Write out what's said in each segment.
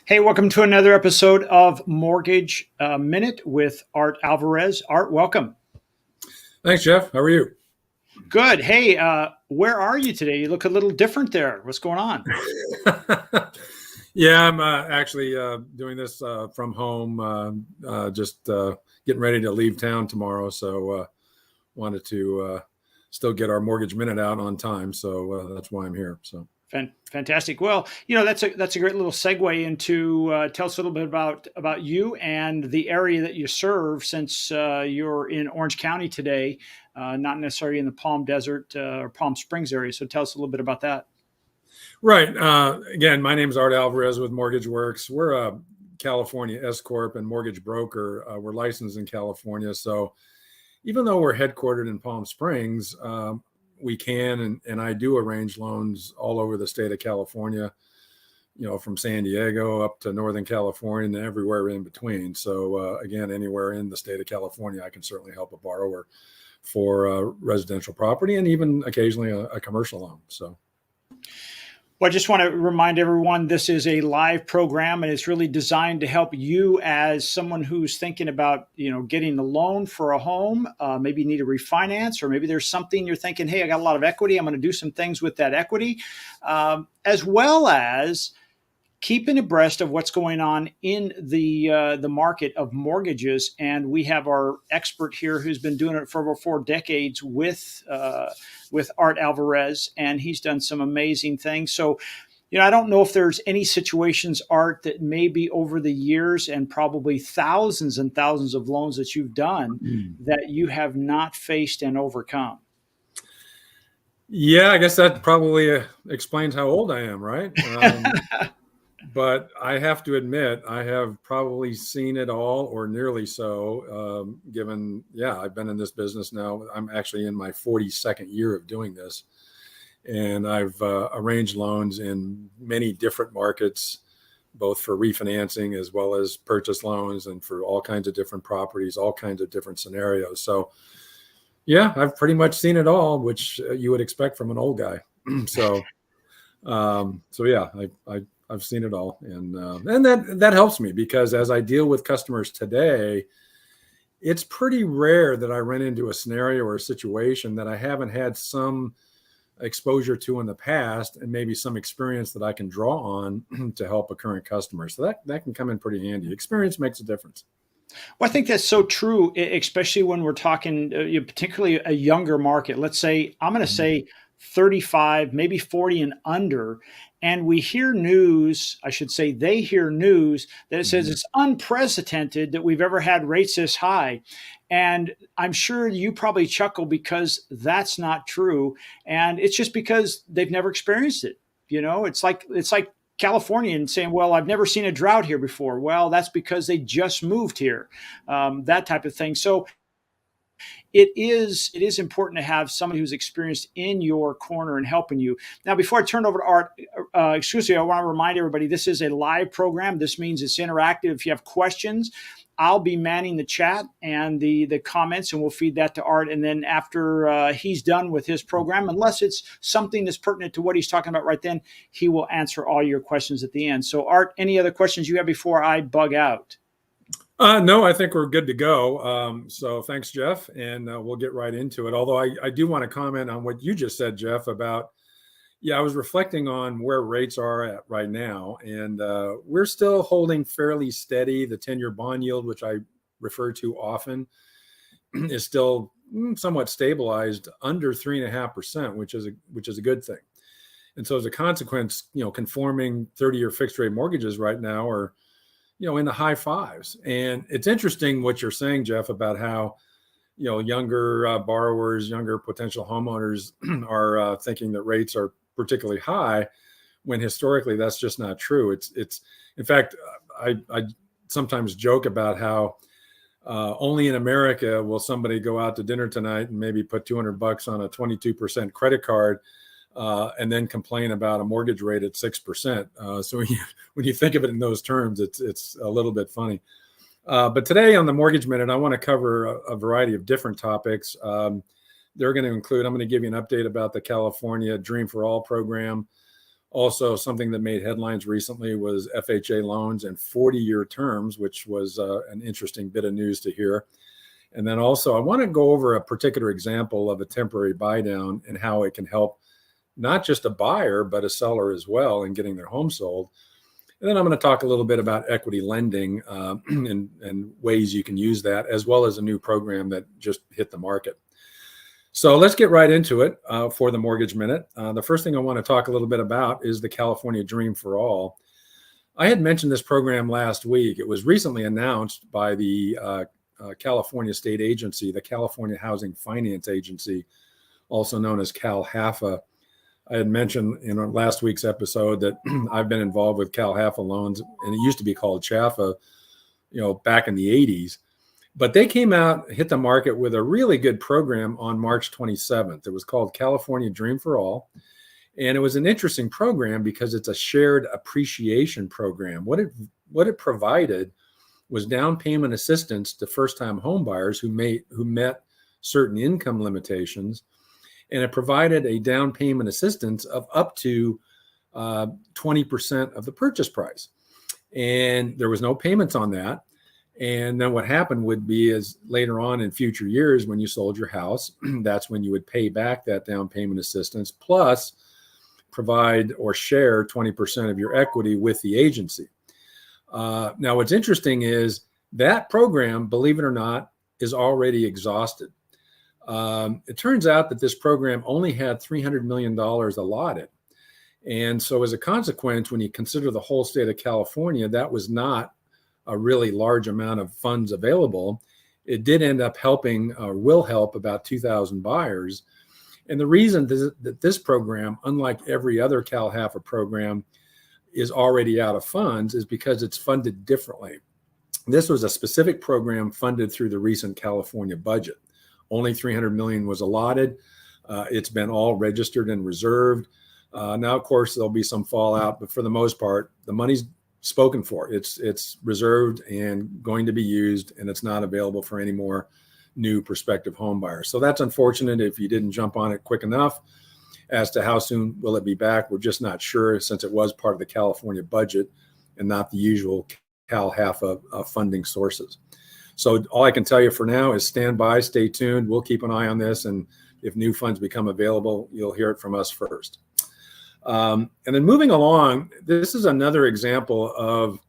Hey, welcome to another episode of Mortgage Minute with Art Alvarez. Art, welcome. Thanks, Jeff. How are you? Good. Hey, where are you today? You look a little different there. What's going on? Yeah, I'm actually doing this from home, just getting ready to leave town tomorrow. So wanted to still get our mortgage minute out on time. So that's why I'm here. So. Fantastic. Well, that's a great little segue into tell us a little bit about you and the area that you serve, since you're in Orange County today, not necessarily in the Palm Desert or Palm Springs area. So tell us a little bit about that. Right. Again, my name is Art Alvarez with MortgageWorks. We're a California S Corp and mortgage broker. We're licensed in California. So even though we're headquartered in Palm Springs, we can and I do arrange loans all over the state of California, from San Diego up to Northern California and everywhere in between. So again, anywhere in the state of California, I can certainly help a borrower for a residential property and even occasionally a commercial loan. So. Well, I just want to remind everyone this is a live program, and it's really designed to help you as someone who's thinking about, getting a loan for a home. Maybe you need to refinance, or maybe there's something you're thinking, hey, I got a lot of equity. I'm going to do some things with that equity, as well as keeping abreast of what's going on in the market of mortgages. And we have our expert here who's been doing it for over 4 decades with Art Alvarez, and he's done some amazing things. So, I don't know if there's any situations, Art, that maybe over the years and probably thousands and thousands of loans that you've done that you have not faced and overcome. Yeah, I guess that probably explains how old I am, right? But I have to admit, I have probably seen it all or nearly so, given, I've been in this business now. I'm actually in my 42nd year of doing this. And I've arranged loans in many different markets, both for refinancing as well as purchase loans and for all kinds of different properties, all kinds of different scenarios. So, I've pretty much seen it all, which you would expect from an old guy. I've seen it all, and that helps me, because as I deal with customers today, it's pretty rare that I run into a scenario or a situation that I haven't had some exposure to in the past, and maybe some experience that I can draw on to help a current customer. So that can come in pretty handy. Experience makes a difference. Well, I think that's so true, especially when we're talking, particularly a younger market. Let's say, I'm going to say 35, maybe 40 and under. And we hear news, I should say they hear news that it says it's unprecedented that we've ever had rates this high. And I'm sure you probably chuckle, because that's not true. And it's just because they've never experienced it. It's like California and saying, well, I've never seen a drought here before. Well, that's because they just moved here, that type of thing. So it is important to have somebody who's experienced in your corner and helping you. Now, before I turn over to Art, I want to remind everybody, this is a live program. This means it's interactive. If you have questions, I'll be manning the chat and the comments, and we'll feed that to Art. And then after he's done with his program, unless it's something that's pertinent to what he's talking about right then, he will answer all your questions at the end. So, Art, any other questions you have before I bug out? No, I think we're good to go. So thanks, Jeff, and we'll get right into it. Although I do want to comment on what you just said, Jeff, about, I was reflecting on where rates are at right now, and we're still holding fairly steady. The 10-year bond yield, which I refer to often, is still somewhat stabilized under 3.5%, which is a good thing. And so as a consequence, conforming 30-year fixed rate mortgages right now are in the high fives. And it's interesting what you're saying, Jeff, about how, younger borrowers, younger potential homeowners are thinking that rates are particularly high, when historically that's just not true. It's in fact, I sometimes joke about how only in America will somebody go out to dinner tonight and maybe put $200 on a 22% credit card, and then complain about a mortgage rate at 6%. So when you think of it in those terms, it's a little bit funny. But today on the Mortgage Minute, I want to cover a variety of different topics. They're going to include, I'm going to give you an update about the California Dream for All program. Also, something that made headlines recently was FHA loans and 40-year terms, which was an interesting bit of news to hear. And then also, I want to go over a particular example of a temporary buy down and how it can help not just a buyer, but a seller as well in getting their home sold. And then I'm going to talk a little bit about equity lending and ways you can use that, as well as a new program that just hit the market. So let's get right into it for the Mortgage Minute. The first thing I want to talk a little bit about is the California Dream for All. I had mentioned this program last week. It was recently announced by the California State Agency, the California Housing Finance Agency, also known as CalHFA. I had mentioned in our last week's episode that I've been involved with CalHFA loans, and it used to be called CHFA, back in the 80s. But they came out, hit the market with a really good program on March 27th. It was called California Dream for All. And it was an interesting program because it's a shared appreciation program. What it provided was down payment assistance to first-time home buyers who met certain income limitations. And it provided a down payment assistance of up to 20% of the purchase price. And there was no payments on that. And then what happened would be is later on in future years, when you sold your house, that's when you would pay back that down payment assistance, plus provide or share 20% of your equity with the agency. Now, what's interesting is that program, believe it or not, is already exhausted. It turns out that this program only had $300 million allotted. And so as a consequence, when you consider the whole state of California, that was not a really large amount of funds available. It did end up helping, will help about 2,000 buyers. And the reason that this program, unlike every other CalHFA program, is already out of funds is because it's funded differently. This was a specific program funded through the recent California budget. Only $300 million was allotted. It's been all registered and reserved. Now, of course, there'll be some fallout, but for the most part, the money's spoken for. It's reserved and going to be used, and it's not available for any more new prospective home buyers. So that's unfortunate if you didn't jump on it quick enough. As to how soon will it be back, we're just not sure, since it was part of the California budget and not the usual CalHFA funding sources. So all I can tell you for now is stand by, stay tuned. We'll keep an eye on this, and if new funds become available, you'll hear it from us first. And then moving along, this is another example of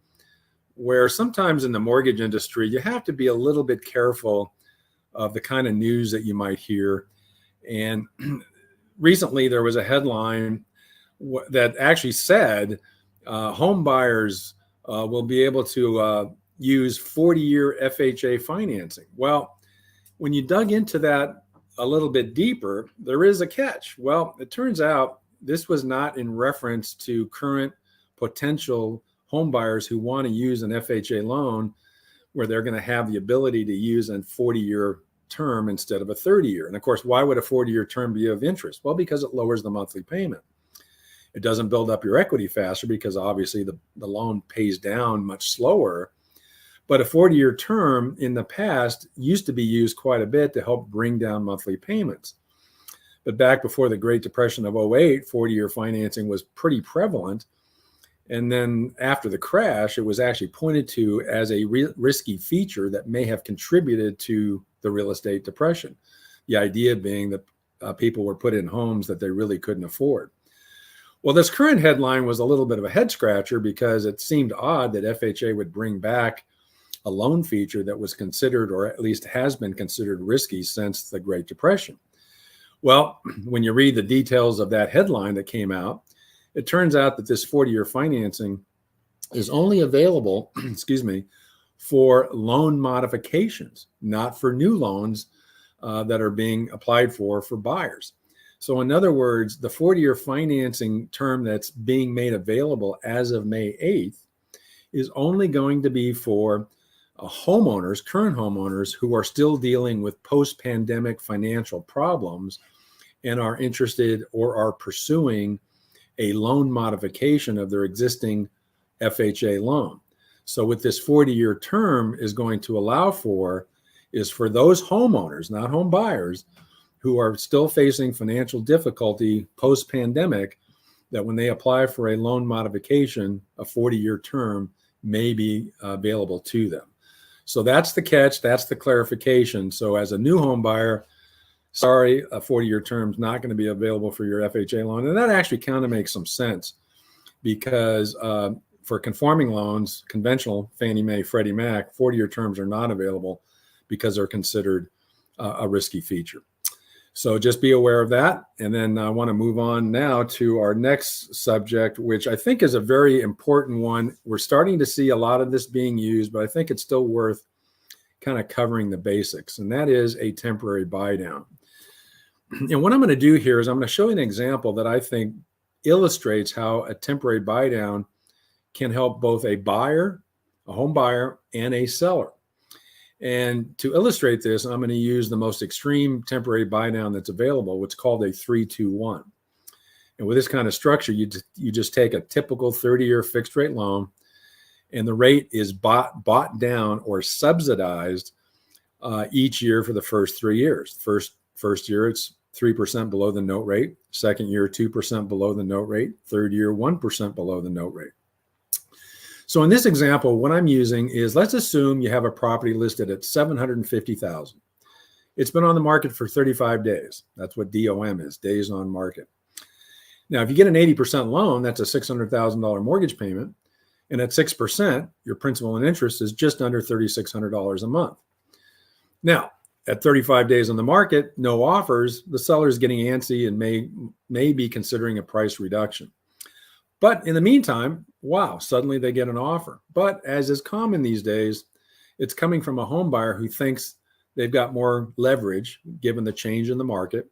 where sometimes in the mortgage industry, you have to be a little bit careful of the kind of news that you might hear. And recently there was a headline that actually said home buyers will be able to use 40-year FHA financing. Well, when you dug into that a little bit deeper, there is a catch. Well, it turns out this was not in reference to current potential home buyers who want to use an FHA loan where they're going to have the ability to use a 40-year term instead of a 30-year. And of course, why would a 40-year term be of interest? Well, because it lowers the monthly payment. It doesn't build up your equity faster because obviously the loan pays down much slower. But a 40-year term in the past used to be used quite a bit to help bring down monthly payments. But back before the Great Depression of 08, 40-year financing was pretty prevalent. And then after the crash, it was actually pointed to as a risky feature that may have contributed to the real estate depression. The idea being that people were put in homes that they really couldn't afford. Well, this current headline was a little bit of a head scratcher because it seemed odd that FHA would bring back a loan feature that was considered, or at least has been considered, risky since the Great Depression. Well, when you read the details of that headline that came out, it turns out that this 40-year financing is only available, for loan modifications, not for new loans that are being applied for buyers. So in other words, the 40-year financing term that's being made available as of May 8th is only going to be for homeowners, current homeowners who are still dealing with post-pandemic financial problems and are interested or are pursuing a loan modification of their existing FHA loan. So what this 40-year term is going to allow for is for those homeowners, not home buyers, who are still facing financial difficulty post-pandemic that when they apply for a loan modification, a 40-year term may be available to them. So that's the catch. That's the clarification. So as a new home buyer, sorry, a 40-year term is not going to be available for your FHA loan. And that actually kind of makes some sense because for conforming loans, conventional Fannie Mae, Freddie Mac, 40-year terms are not available because they're considered a risky feature. So just be aware of that. And then I want to move on now to our next subject, which I think is a very important one. We're starting to see a lot of this being used, but I think it's still worth kind of covering the basics, and that is a temporary buy down. And what I'm going to do here is I'm going to show you an example that I think illustrates how a temporary buy down can help both a buyer, a home buyer, and a seller. And to illustrate this, I'm going to use the most extreme temporary buy down that's available, what's called a 3-2-1. And with this kind of structure, you just take a typical 30-year fixed rate loan, and the rate is bought down or subsidized each year for the first 3 years. First year, it's 3% below the note rate. Second year, 2% below the note rate. Third year, 1% below the note rate. So in this example, what I'm using is, let's assume you have a property listed at $750,000. It's been on the market for 35 days. That's what DOM is, days on market. Now, if you get an 80% loan, that's a $600,000 mortgage payment. And at 6%, your principal and interest is just under $3,600 a month. Now, at 35 days on the market, no offers, the seller is getting antsy and may be considering a price reduction. But in the meantime, wow, suddenly they get an offer. But as is common these days, it's coming from a home buyer who thinks they've got more leverage given the change in the market.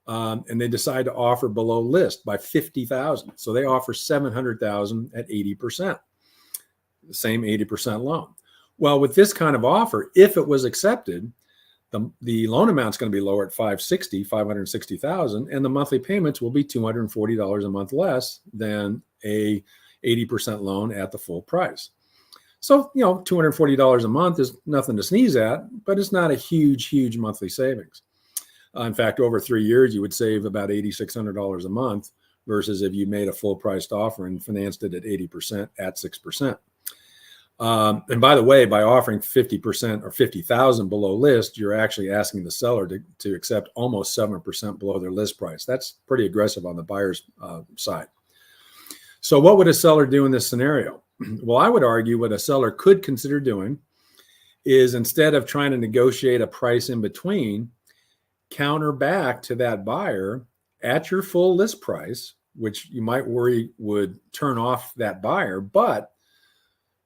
And they decide to offer below list by $50,000. So they offer $700,000 at 80%, the same 80% loan. Well, with this kind of offer, if it was accepted, the loan amount's going to be lower at $560,000, and the monthly payments will be $240 a month less than a 80% loan at the full price. So, $240 a month is nothing to sneeze at, but it's not a huge monthly savings. In fact, over 3 years, you would save about $8,600 a month versus if you made a full priced offer and financed it at 80% at 6%. And by the way, by offering 50% or $50,000 below list, you're actually asking the seller to accept almost 7% below their list price. That's pretty aggressive on the buyer's side. So what would a seller do in this scenario? Well, I would argue what a seller could consider doing is, instead of trying to negotiate a price in between, counter back to that buyer at your full list price, which you might worry would turn off that buyer. But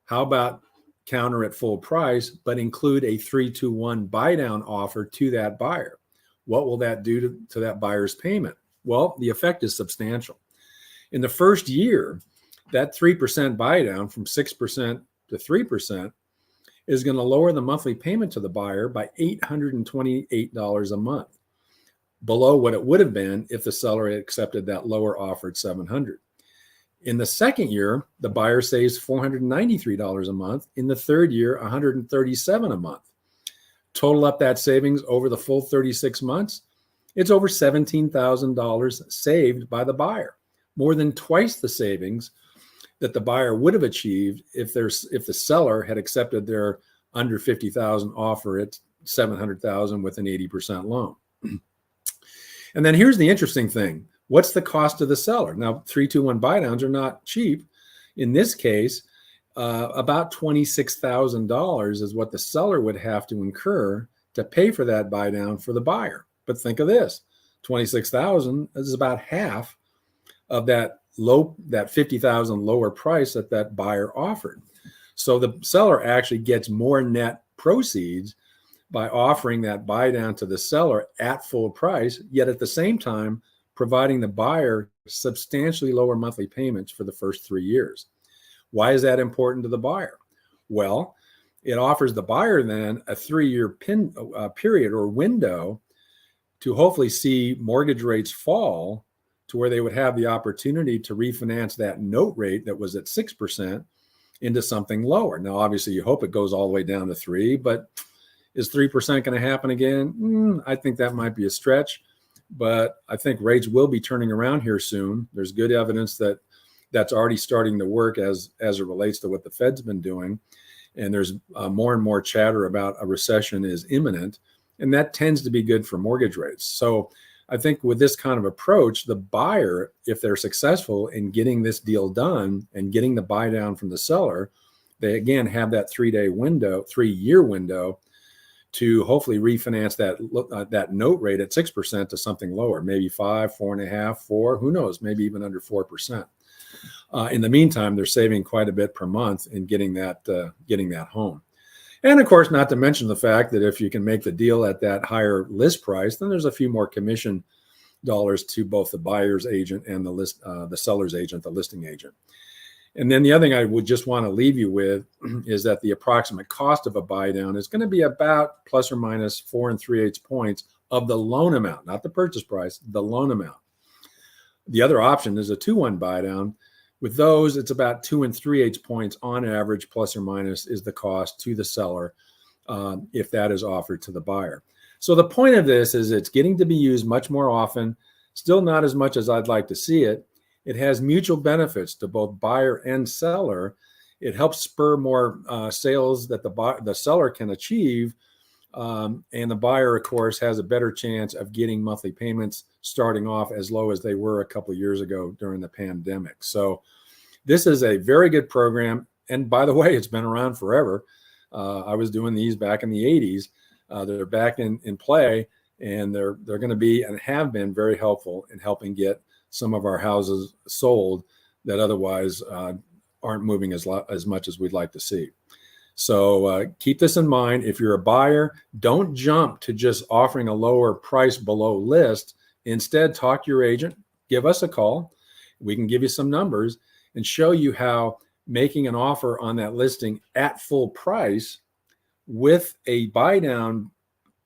how about counter at full price, but include a 3-2-1 buy down offer to that buyer? What will that do to that buyer's payment? Well, the effect is substantial. In the first year, that 3% buy down from 6% to 3% is going to lower the monthly payment to the buyer by $828 a month, below what it would have been if the seller had accepted that lower offer at $700. In the second year, the buyer saves $493 a month. In the third year, $137 a month. Total up that savings over the full 36 months, it's over $17,000 saved by the buyer, more than twice the savings that the buyer would have achieved if the seller had accepted their under $50,000 offer at $700,000 with an 80% loan. And then here's the interesting thing. What's the cost to the seller? Now, 3-2-1 buy downs are not cheap. In this case, about $26,000 is what the seller would have to incur to pay for that buy down for the buyer. But think of this, $26,000 is about half of that $50,000 lower price that buyer offered. So the seller actually gets more net proceeds by offering that buy down to the seller at full price, yet at the same time providing the buyer substantially lower monthly payments for the first 3 years. Why is that important to the buyer? Well, it offers the buyer then a 3-year period or window to hopefully see mortgage rates fall to where they would have the opportunity to refinance that note rate that was at 6% into something lower. Now, obviously, you hope it goes all the way down to 3%, but is 3% going to happen again? I think that might be a stretch. but I think rates will be turning around here soon. There's good evidence that that's already starting to work as it relates to what the Fed's been doing. And there's more and more chatter about a recession is imminent, and that tends to be good for mortgage rates. So I think with this kind of approach, the buyer, if they're successful in getting this deal done and getting the buy down from the seller, they again have that 3-year window to hopefully refinance that note rate at 6% to something lower, maybe 5, 4.5, 4, who knows, maybe even under 4%. In the meantime, they're saving quite a bit per month in getting that home. And of course, not to mention the fact that if you can make the deal at that higher list price, then there's a few more commission dollars to both the buyer's agent and the seller's agent, the listing agent. And then the other thing I would just want to leave you with is that the approximate cost of a buy down is going to be about plus or minus 4 3/8 points of the loan amount, not the purchase price, the loan amount. The other option is a 2-1 buy down. With those, it's about 2 3/8 points on average, plus or minus, is the cost to the seller if that is offered to the buyer. So the point of this is it's getting to be used much more often, still not as much as I'd like to see it. It has mutual benefits to both buyer and seller. It helps spur more sales that the seller can achieve. And the buyer, of course, has a better chance of getting monthly payments starting off as low as they were a couple of years ago during the pandemic. So this is a very good program. And by the way, it's been around forever. I was doing these back in the 80s. They're back in play, and they're going to be and have been very helpful in helping get some of our houses sold that otherwise aren't moving as much as we'd like to see. So keep this in mind. If you're a buyer, don't jump to just offering a lower price below list. Instead, talk to your agent, give us a call. We can give you some numbers and show you how making an offer on that listing at full price with a buy down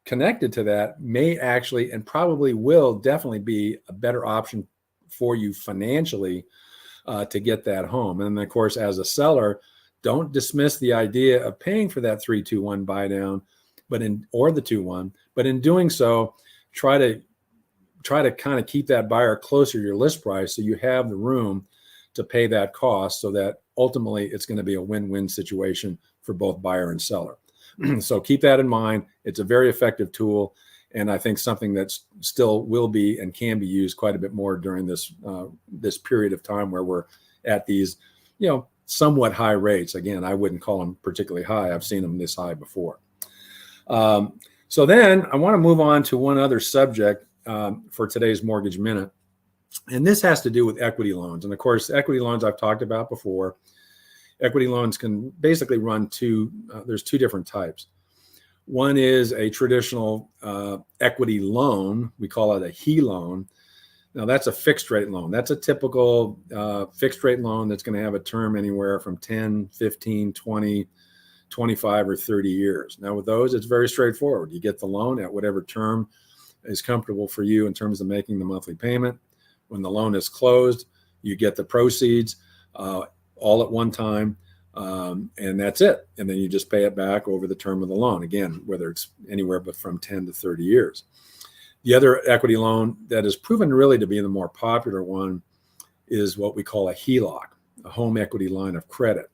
connected to that may actually and probably will definitely be a better option for you financially to get that home. And of course, as a seller, don't dismiss the idea of paying for that 3-2-1 buy down, or the 2-1. But in doing so, try to kind of keep that buyer closer to your list price so you have the room to pay that cost, so that ultimately it's going to be a win-win situation for both buyer and seller. So keep that in mind. It's a very effective tool, and I think something that still will be and can be used quite a bit more during this period of time where we're at these, somewhat high rates. Again, I wouldn't call them particularly high. I've seen them this high before. So then I want to move on to one other subject for today's Mortgage Minute. And this has to do with equity loans. And of course, equity loans I've talked about before. Equity loans can basically run there's two different types. One is a traditional equity loan. We call it a HE loan. Now, that's a fixed rate loan. That's a typical fixed rate loan that's going to have a term anywhere from 10, 15, 20, 25, or 30 years. Now, with those, it's very straightforward. You get the loan at whatever term is comfortable for you in terms of making the monthly payment. When the loan is closed, you get the proceeds all at one time, and that's it. And then you just pay it back over the term of the loan. Again, whether it's anywhere but from 10 to 30 years. The other equity loan that has proven really to be the more popular one is what we call a HELOC, a home equity line of credit.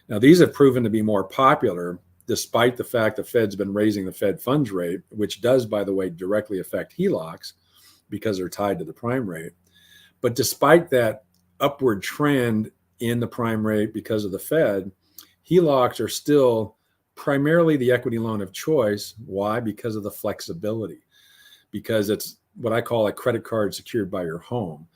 Now, these have proven to be more popular despite the fact the Fed's been raising the Fed funds rate, which does, by the way, directly affect HELOCs because they're tied to the prime rate. But despite that upward trend in the prime rate because of the Fed, HELOCs are still primarily the equity loan of choice. Why? Because of the flexibility. Because it's what I call a credit card secured by your home.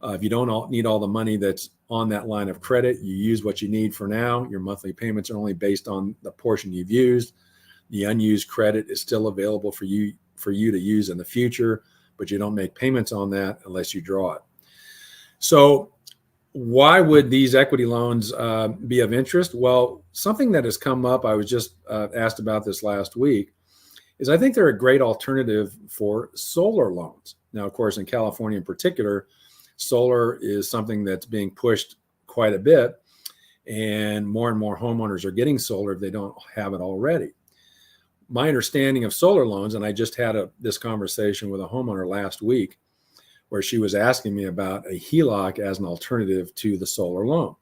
If you don't need all the money that's on that line of credit, you use what you need for now. Your monthly payments are only based on the portion you've used. The unused credit is still available for you to use in the future, but you don't make payments on that unless you draw it. So why would these equity loans be of interest? Well, something that has come up, I was just asked about this last week, is I think they're a great alternative for solar loans. Now, of course, in California in particular, solar is something that's being pushed quite a bit, and more homeowners are getting solar if they don't have it already. my understanding of solar loans, and I just had this conversation with a homeowner last week where she was asking me about a HELOC as an alternative to the solar loan.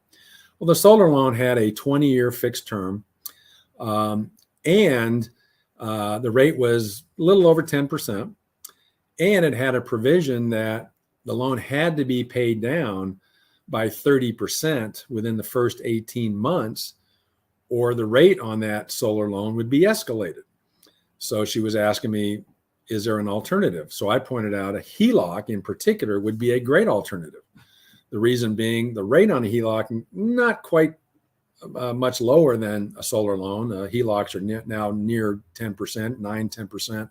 Well, the solar loan had a 20-year fixed term, and the rate was a little over 10%, and it had a provision that the loan had to be paid down by 30% within the first 18 months, or the rate on that solar loan would be escalated. So she was asking me, is there an alternative? So I pointed out a HELOC in particular would be a great alternative. The reason being the rate on a HELOC, not quite much lower than a solar loan. HELOCs are now near 10%, 9-10%,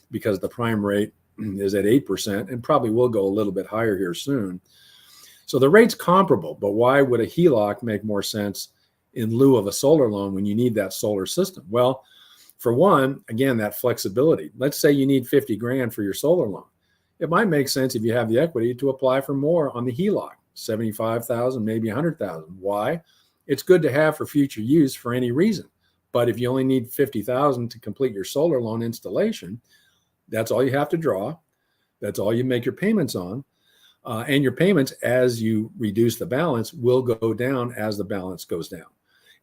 because the prime rate is at 8% and probably will go a little bit higher here soon. So the rate's comparable, but why would a HELOC make more sense in lieu of a solar loan when you need that solar system? Well, for one, again, that flexibility. Let's say you need 50 grand for your solar loan. It might make sense if you have the equity to apply for more on the HELOC, 75,000, maybe 100,000. Why? It's good to have for future use for any reason. But if you only need 50,000 to complete your solar loan installation, that's all you have to draw. That's all you make your payments on. And your payments, as you reduce the balance, will go down as the balance goes down.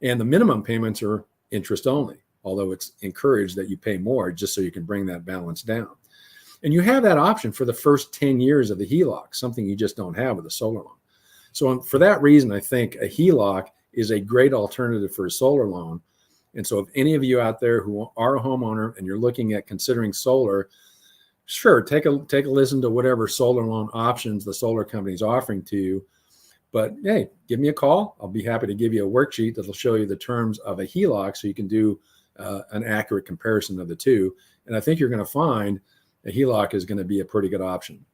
And the minimum payments are interest only, although it's encouraged that you pay more just so you can bring that balance down. And you have that option for the first 10 years of the HELOC, something you just don't have with a solar loan. So for that reason, I think a HELOC is a great alternative for a solar loan. And so if any of you out there who are a homeowner and you're looking at considering solar, sure, take a listen to whatever solar loan options the solar company is offering to you. But hey, give me a call. I'll be happy to give you a worksheet that'll show you the terms of a HELOC so you can do an accurate comparison of the two. And I think you're going to find a HELOC is going to be a pretty good option.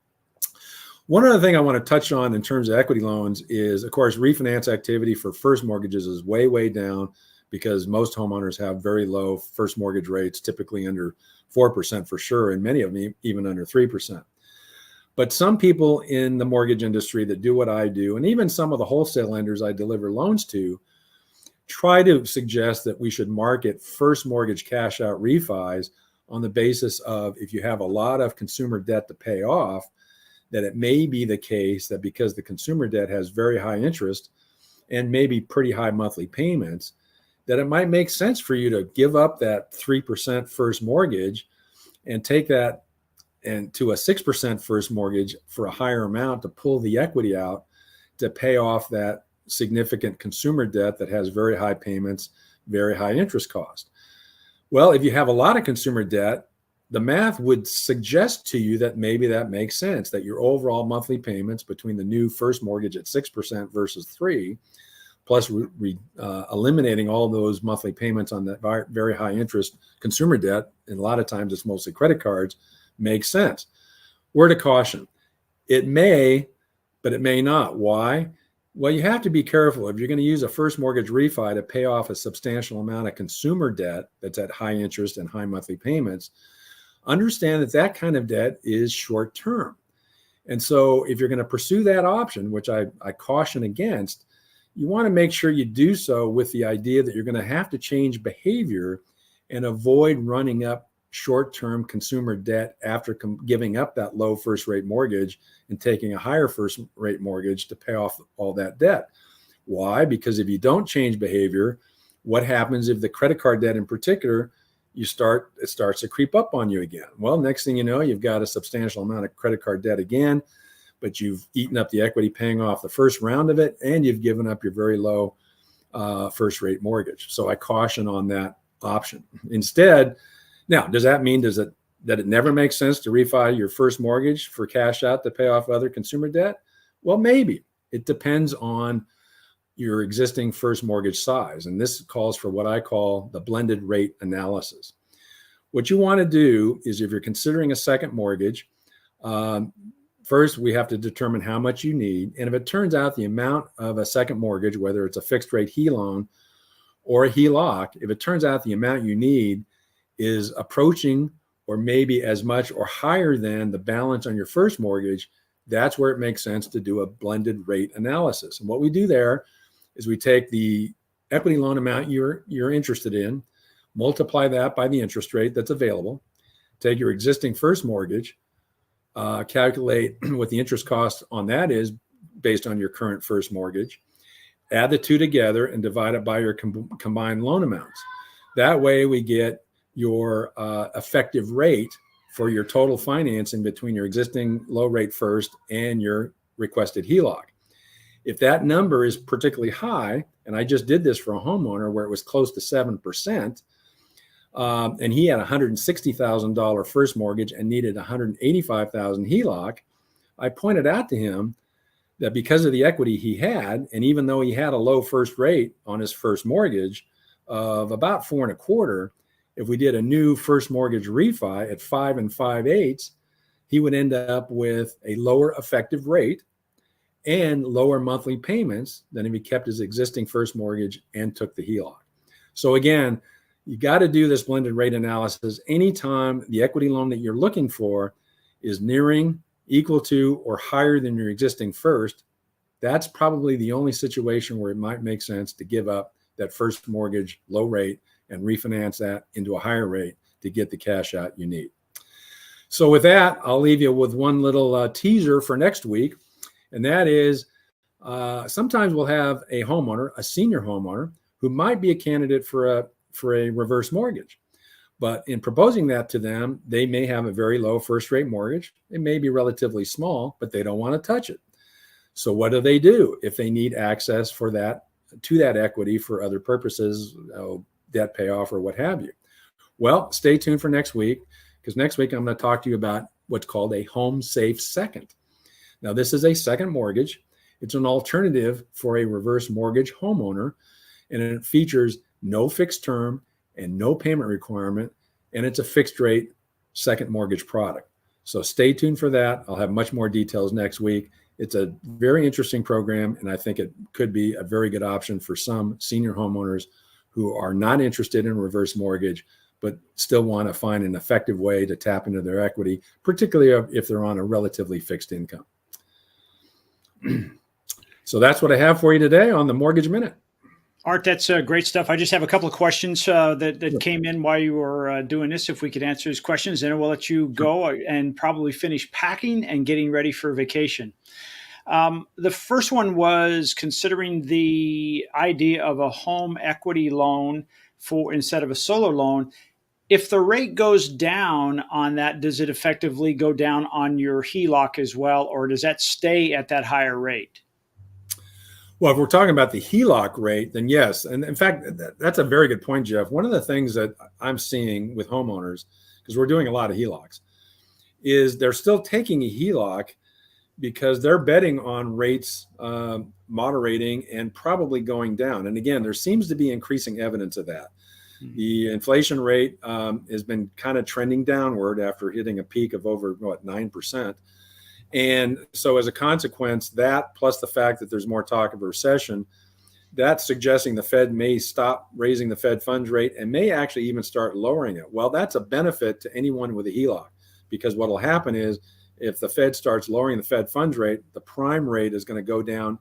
One other thing I want to touch on in terms of equity loans is, of course, refinance activity for first mortgages is way, way down because most homeowners have very low first mortgage rates, typically under 4% for sure, and many of them even under 3%. But some people in the mortgage industry that do what I do, and even some of the wholesale lenders I deliver loans to, try to suggest that we should market first mortgage cash out refis on the basis of if you have a lot of consumer debt to pay off, that it may be the case that because the consumer debt has very high interest and maybe pretty high monthly payments, that it might make sense for you to give up that 3% first mortgage and take that and to a 6% first mortgage for a higher amount to pull the equity out to pay off that significant consumer debt that has very high payments, very high interest cost. Well, if you have a lot of consumer debt, the math would suggest to you that maybe that makes sense, that your overall monthly payments between the new first mortgage at 6% versus 3%, plus eliminating all those monthly payments on that very high interest consumer debt, and a lot of times it's mostly credit cards, makes sense. Word of caution, it may, but it may not. Why? Well, you have to be careful. If you're going to use a first mortgage refi to pay off a substantial amount of consumer debt that's at high interest and high monthly payments, understand that that kind of debt is short term. And so if you're going to pursue that option, which I caution against, you want to make sure you do so with the idea that you're going to have to change behavior and avoid running up short-term consumer debt after giving up that low first rate mortgage and taking a higher first rate mortgage to pay off all that debt. Why? Because if you don't change behavior, what happens if the credit card debt in particular, it starts to creep up on you again? Well, next thing you know, you've got a substantial amount of credit card debt again, but you've eaten up the equity paying off the first round of it, and you've given up your very low first rate mortgage. So I caution on that option. Instead, now, does that mean that it never makes sense to refi your first mortgage for cash out to pay off other consumer debt? Well, maybe. It depends on your existing first mortgage size. And this calls for what I call the blended rate analysis. What you want to do is, if you're considering a second mortgage, first we have to determine how much you need. And if it turns out the amount of a second mortgage, whether it's a fixed rate HE loan or a HELOC, if it turns out the amount you need is approaching or maybe as much or higher than the balance on your first mortgage, that's where it makes sense to do a blended rate analysis. And what we do there is we take the equity loan amount you're interested in, multiply that by the interest rate that's available, take your existing first mortgage, calculate what the interest cost on that is based on your current first mortgage, add the two together and divide it by your combined loan amounts. That way we get your effective rate for your total financing between your existing low rate first and your requested HELOC. If that number is particularly high, and I just did this for a homeowner where it was close to 7%, and he had a $160,000 first mortgage and needed $185,000 HELOC, I pointed out to him that because of the equity he had, and even though he had a low first rate on his first mortgage of about 4.25%, if we did a new first mortgage refi at 5 5/8, he would end up with a lower effective rate and lower monthly payments than if he kept his existing first mortgage and took the HELOC. So again, you got to do this blended rate analysis anytime the equity loan that you're looking for is nearing, equal to, or higher than your existing first. That's probably the only situation where it might make sense to give up that first mortgage low rate and refinance that into a higher rate to get the cash out you need. So with that, I'll leave you with one little teaser for next week. And that is sometimes we'll have a homeowner, a senior homeowner, who might be a candidate for a reverse mortgage. But in proposing that to them, they may have a very low first rate mortgage. It may be relatively small, but they don't want to touch it. So what do they do if they need access to that equity for other purposes, debt payoff or what have you? Well, stay tuned for next week, because next week I'm going to talk to you about what's called a home safe second. Now, this is a second mortgage. It's an alternative for a reverse mortgage homeowner, and it features no fixed term and no payment requirement, and it's a fixed rate second mortgage product. So stay tuned for that. I'll have much more details next week. It's a very interesting program, and I think it could be a very good option for some senior homeowners who are not interested in reverse mortgage, but still want to find an effective way to tap into their equity, particularly if they're on a relatively fixed income. So that's what I have for you today on the Mortgage Minute. Art, that's great stuff. I just have a couple of questions that came in while you were doing this. If we could answer these questions, then we'll let you go and probably finish packing and getting ready for vacation. The first one was considering the idea of a home equity loan instead of a solar loan. If the rate goes down on that, does it effectively go down on your HELOC as well, or does that stay at that higher rate? Well, if we're talking about the HELOC rate, then yes. And in fact, that's a very good point, Jeff. One of the things that I'm seeing with homeowners, because we're doing a lot of HELOCs, is they're still taking a HELOC because they're betting on rates moderating and probably going down. And again, there seems to be increasing evidence of that. The inflation rate has been kind of trending downward after hitting a peak of over 9%. And so as a consequence, that plus the fact that there's more talk of a recession, that's suggesting the Fed may stop raising the Fed funds rate and may actually even start lowering it. Well, that's a benefit to anyone with a HELOC, because what will happen is if the Fed starts lowering the Fed funds rate, the prime rate is going to go down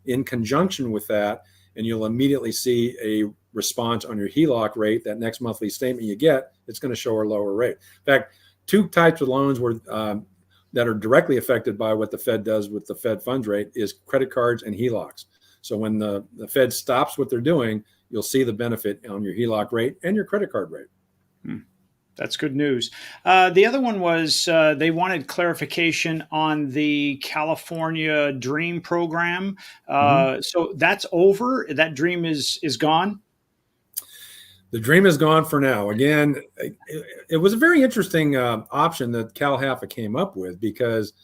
in conjunction with that, and you'll immediately see a response on your HELOC rate. That next monthly statement you get, it's going to show a lower rate. In fact, two types of loans that are directly affected by what the Fed does with the Fed funds rate is credit cards and HELOCs. So when the Fed stops what they're doing, you'll see the benefit on your HELOC rate and your credit card rate. That's good news. The other one was they wanted clarification on the California Dream program. So that's over. That dream is gone. The dream is gone for now. Again, it was a very interesting option that CalHFA came up with, because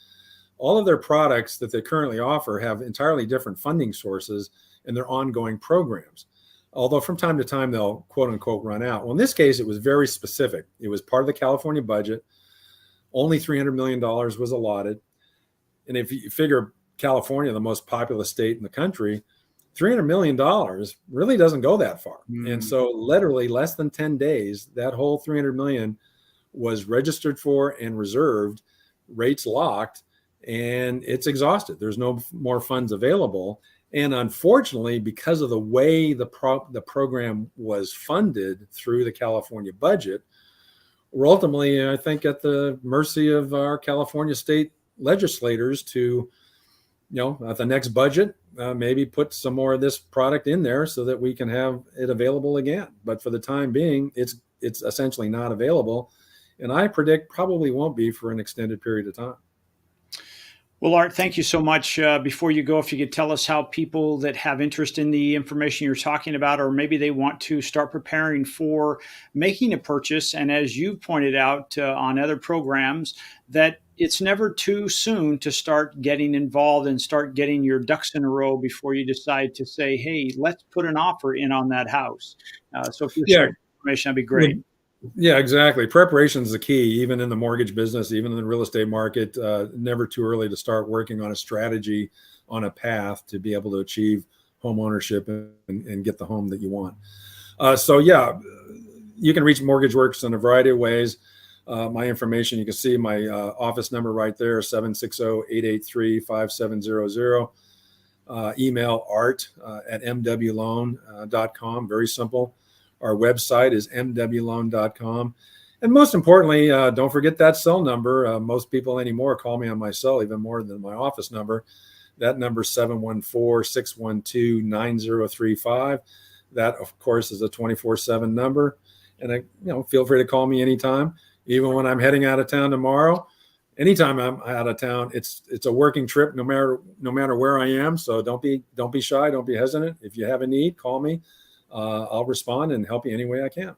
all of their products that they currently offer have entirely different funding sources in their ongoing programs. Although from time to time they'll quote unquote run out. Well, in this case, it was very specific. It was part of the California budget. Only $300 million was allotted. And if you figure California, the most populous state in the country, $300 million really doesn't go that far. And so literally less than 10 days, that whole $300 million was registered for and reserved, rates locked, and it's exhausted. There's no more funds available. And unfortunately, because of the way the program was funded through the California budget, we're ultimately, I think, at the mercy of our California state legislators to, at the next budget, maybe put some more of this product in there so that we can have it available again. But for the time being, it's essentially not available. And I predict probably won't be for an extended period of time. Well, Art, thank you so much. Before you go, if you could tell us how people that have interest in the information you're talking about, or maybe they want to start preparing for making a purchase, and as you pointed out on other programs, that it's never too soon to start getting involved and start getting your ducks in a row before you decide to say, hey, let's put an offer in on that house. So if you Yeah. share information, that'd be great. Yeah, exactly. Preparation is the key, even in the mortgage business, even in the real estate market. Never too early to start working on a strategy, on a path to be able to achieve home ownership and get the home that you want. So yeah, you can reach MortgageWorks in a variety of ways. My information, you can see my office number right there, 760-883-5700. Email art at mwloan.com. Very simple. Our website is mwloan.com. And most importantly, don't forget that cell number. Most people anymore call me on my cell, even more than my office number. That number is 714-612-9035. That, of course, is a 24/7 number. And feel free to call me anytime, even when I'm heading out of town tomorrow. Anytime I'm out of town, it's a working trip, no matter where I am. So don't be shy, don't be hesitant. If you have a need, call me. I'll respond and help you any way I can.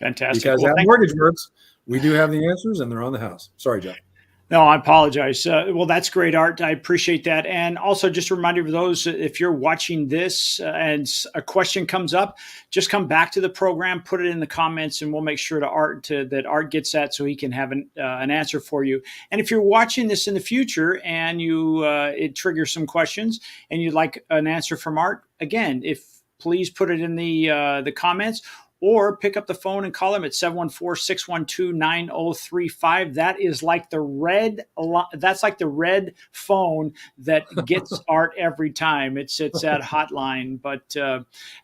Fantastic. Because at MortgageWorks, we do have the answers and they're on the house. Sorry, Jeff. No, I apologize. Well, that's great, Art. I appreciate that. And also just a reminder for those, if you're watching this and a question comes up, just come back to the program, put it in the comments, and we'll make sure that Art gets that so he can have an answer for you. And if you're watching this in the future and it triggers some questions and you'd like an answer from Art, again, please put it in the comments, or pick up the phone and call him at 714-612-9035. That's like the red phone that gets Art every time. It's that hotline. But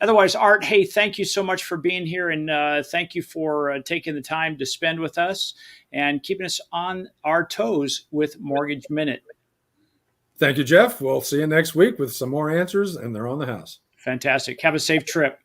otherwise, Art, hey, thank you so much for being here, and thank you for taking the time to spend with us and keeping us on our toes with Mortgage Minute. Thank you, Jeff. We'll see you next week with some more answers, and they're on the house. Fantastic. Have a safe trip.